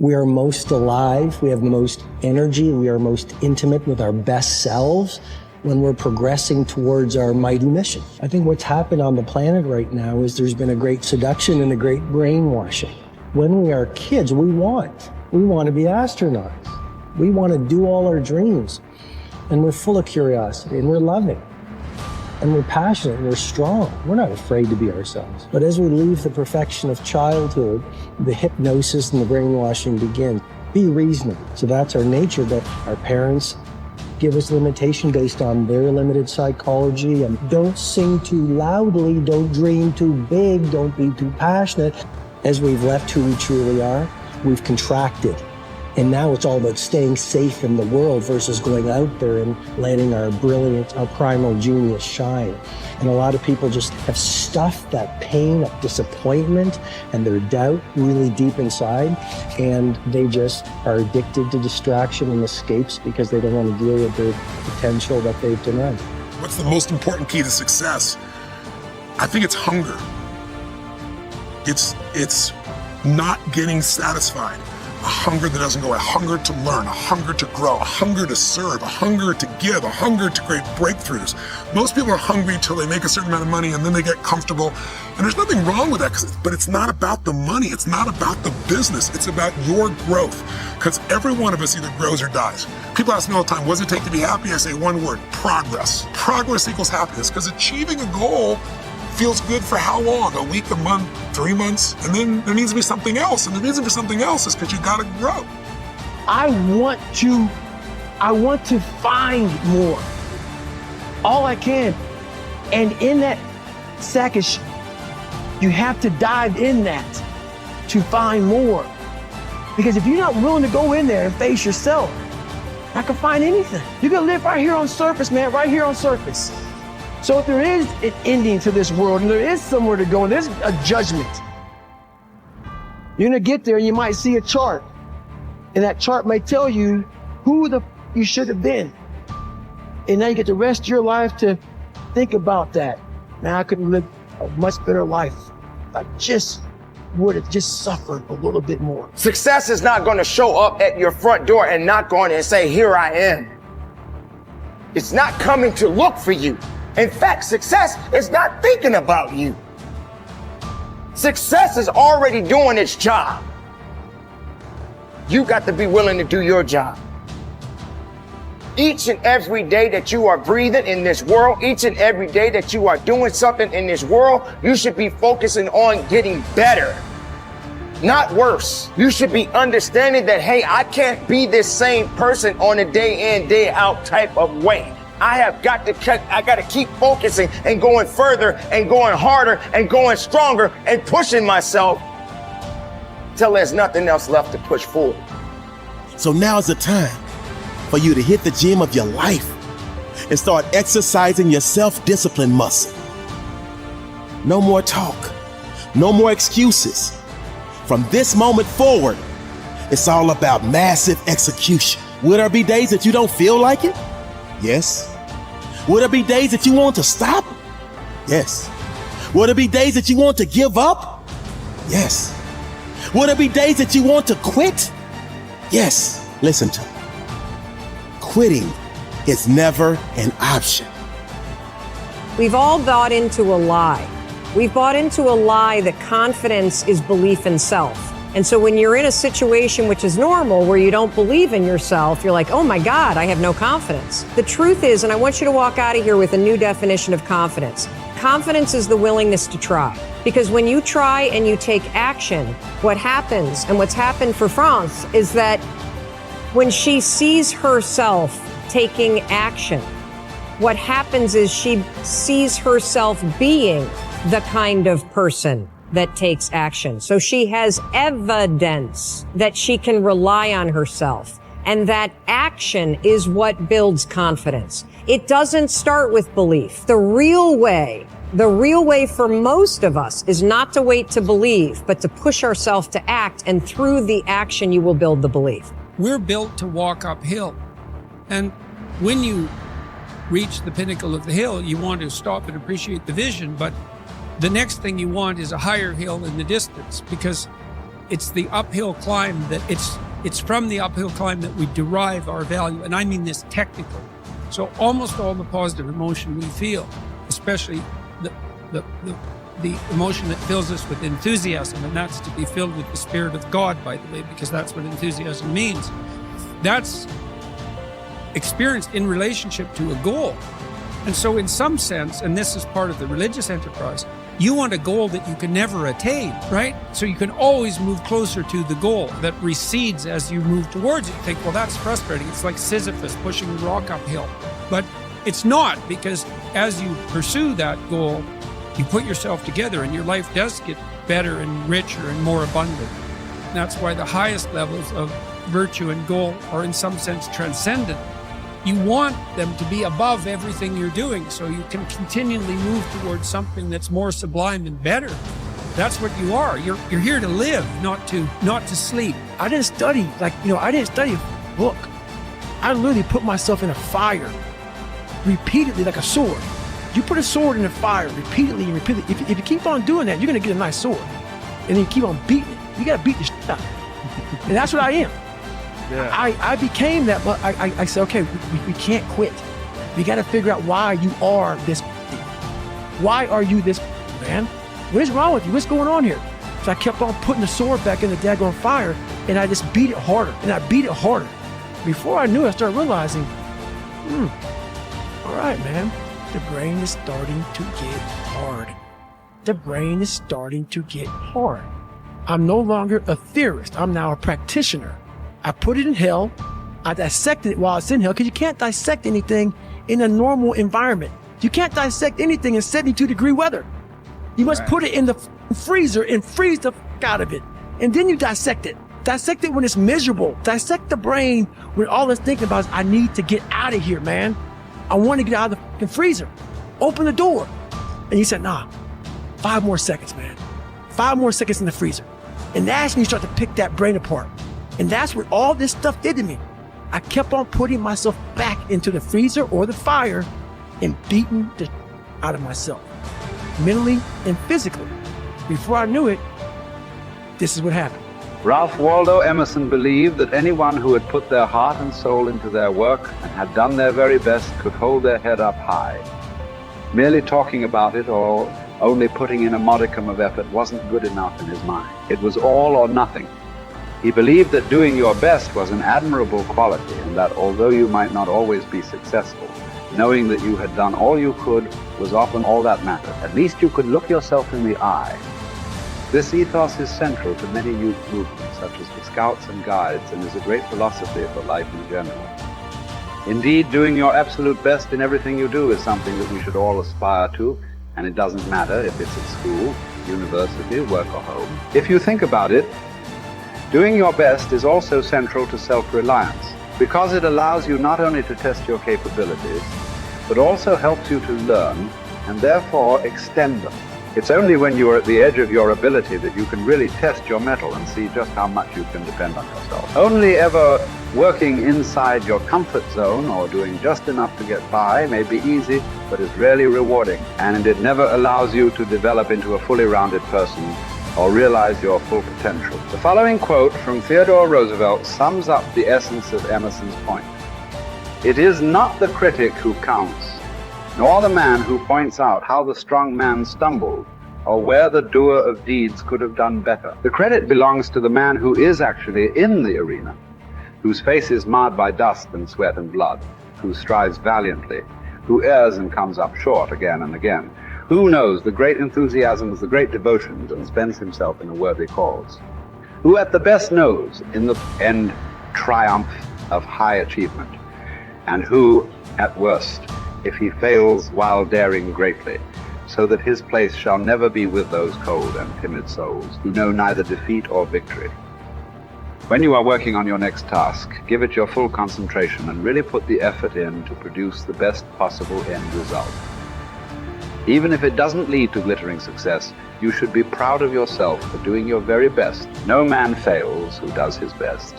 We are most alive, we have the most energy, we are most intimate with our best selves when we're progressing towards our mighty mission. I think what's happened on the planet right now is there's been a great seduction and a great brainwashing. When we are kids, we want to be astronauts. We want to do all our dreams. And we're full of curiosity, and we're loving. And we're passionate, and we're strong. We're not afraid to be ourselves. But as we leave the perfection of childhood, the hypnosis and the brainwashing begin. Be reasonable. So that's our nature, that our parents give us limitation based on their limited psychology. And don't sing too loudly, don't dream too big, don't be too passionate. As we've left who we truly are, we've contracted. And now it's all about staying safe in the world versus going out there and letting our brilliance, our primal genius shine. And a lot of people just have stuffed that pain of disappointment and their doubt really deep inside. And they just are addicted to distraction and escapes because they don't want to deal with the potential that they've denied. What's the most important key to success? I think it's hunger. It's not getting satisfied. A hunger that doesn't go, a hunger to learn, a hunger to grow, a hunger to serve, a hunger to give, a hunger to create breakthroughs. Most people are hungry until they make a certain amount of money and then they get comfortable. And there's nothing wrong with that, but it's not about the money. It's not about the business. It's about your growth. Because every one of us either grows or dies. People ask me all the time, what does it take to be happy? I say one word, progress. Progress equals happiness, because achieving a goal feels good for how long? A week, a month, 3 months? And then there needs to be something else. And the reason for something else is because you gotta grow. I want to find more. All I can. And in that sack of you have to dive in that to find more. Because if you're not willing to go in there and face yourself, I can find anything. You can live right here on surface, man, right here on surface. So if there is an ending to this world and there is somewhere to go and there's a judgment, you're gonna get there and you might see a chart. And that chart might tell you who you should have been. And now you get the rest of your life to think about that. Now I could live a much better life. I just would have just suffered a little bit more. Success is not gonna show up at your front door and knock on it and say, here I am. It's not coming to look for you. In fact, success is not thinking about you. Success is already doing its job. You got to be willing to do your job. Each and every day that you are breathing in this world, each and every day that you are doing something in this world, you should be focusing on getting better, not worse. You should be understanding that, hey, I can't be this same person on a day in, day out type of way. I got to keep focusing and going further and going harder and going stronger and pushing myself till there's nothing else left to push forward. So now's the time for you to hit the gym of your life and start exercising your self-discipline muscle. No more talk, no more excuses. From this moment forward, it's all about massive execution. Will there be days that you don't feel like it? Yes. Will there be days that you want to stop? Yes. Will there be days that you want to give up? Yes. Will there be days that you want to quit? Yes. Listen to me. Quitting is never an option. We've all bought into a lie. We've bought into a lie that confidence is belief in self. And so when you're in a situation which is normal, where you don't believe in yourself, you're like, oh my God, I have no confidence. The truth is, and I want you to walk out of here with a new definition of confidence. Confidence is the willingness to try. Because when you try and you take action, what happens, and what's happened for France, is that when she sees herself taking action, what happens is she sees herself being the kind of person that takes action. So she has evidence that she can rely on herself. And that action is what builds confidence. It doesn't start with belief. The real way for most of us is not to wait to believe, but to push ourselves to act. And through the action, you will build the belief. We're built to walk uphill. And when you reach the pinnacle of the hill, you want to stop and appreciate the vision. But the next thing you want is a higher hill in the distance, because it's the uphill climb that it's from the uphill climb that we derive our value. And I mean this technically. So almost all the positive emotion we feel, especially the emotion that fills us with enthusiasm, and that's to be filled with the Spirit of God, by the way, because that's what enthusiasm means. That's experienced in relationship to a goal. And so in some sense, and this is part of the religious enterprise, you want a goal that you can never attain, right? So you can always move closer to the goal that recedes as you move towards it. You think, well, that's frustrating. It's like Sisyphus pushing the rock uphill. But it's not, because as you pursue that goal, you put yourself together and your life does get better and richer and more abundant. And that's why the highest levels of virtue and goal are in some sense transcendent. You want them to be above everything you're doing so you can continually move towards something that's more sublime and better. That's what you are. You're here to live, not to sleep. I didn't study, I didn't study a book. I literally put myself in a fire repeatedly like a sword. You put a sword in the fire repeatedly and repeatedly. If you keep on doing that, you're going to get a nice sword. And then you keep on beating it. You got to beat the shit out. And that's what I am. Yeah. I became that, but I said, okay, we can't quit. We got to figure out why you are this. Why are you this, man? What is wrong with you? What's going on here? So I kept on putting the sword back in the daggone fire, and I just beat it harder, and I beat it harder. Before I knew it, I started realizing, all right, man, the brain is starting to get hard. The brain is starting to get hard. I'm no longer a theorist. I'm now a practitioner. I put it in hell. I dissected it while it's in hell, because you can't dissect anything in a normal environment. You can't dissect anything in 72-degree weather. You must put it in the freezer and freeze the fuck out of it. And then you dissect it. Dissect it when it's miserable. Dissect the brain when all it's thinking about is, I need to get out of here, man. I want to get out of the fucking freezer. Open the door. And you said, nah, 5 more seconds, man. 5 more seconds in the freezer. And that's when you start to pick that brain apart. And that's what all this stuff did to me. I kept on putting myself back into the freezer or the fire and beating the out of myself, mentally and physically. Before I knew it, this is what happened. Ralph Waldo Emerson believed that anyone who had put their heart and soul into their work and had done their very best could hold their head up high. Merely talking about it or only putting in a modicum of effort wasn't good enough in his mind. It was all or nothing. He believed that doing your best was an admirable quality, and that although you might not always be successful, knowing that you had done all you could was often all that mattered. At least you could look yourself in the eye. This ethos is central to many youth movements, such as the Scouts and Guides, and is a great philosophy for life in general. Indeed, doing your absolute best in everything you do is something that we should all aspire to, and it doesn't matter if it's at school, university, work, or home. If you think about it, doing your best is also central to self-reliance, because it allows you not only to test your capabilities, but also helps you to learn and therefore extend them. It's only when you are at the edge of your ability that you can really test your mettle and see just how much you can depend on yourself. Only ever working inside your comfort zone or doing just enough to get by may be easy, but is rarely rewarding, and it never allows you to develop into a fully rounded person or realize your full potential. The following quote from Theodore Roosevelt sums up the essence of Emerson's point. It is not the critic who counts, nor the man who points out how the strong man stumbled, or where the doer of deeds could have done better. The credit belongs to the man who is actually in the arena, whose face is marred by dust and sweat and blood, who strives valiantly, who errs and comes up short again and again, who knows the great enthusiasms, the great devotions, and spends himself in a worthy cause, who at the best knows in the end triumph of high achievement, and who, at worst, if he fails while daring greatly, so that his place shall never be with those cold and timid souls who know neither defeat or victory. When you are working on your next task, give it your full concentration and really put the effort in to produce the best possible end result. Even if it doesn't lead to glittering success, you should be proud of yourself for doing your very best. No man fails who does his best.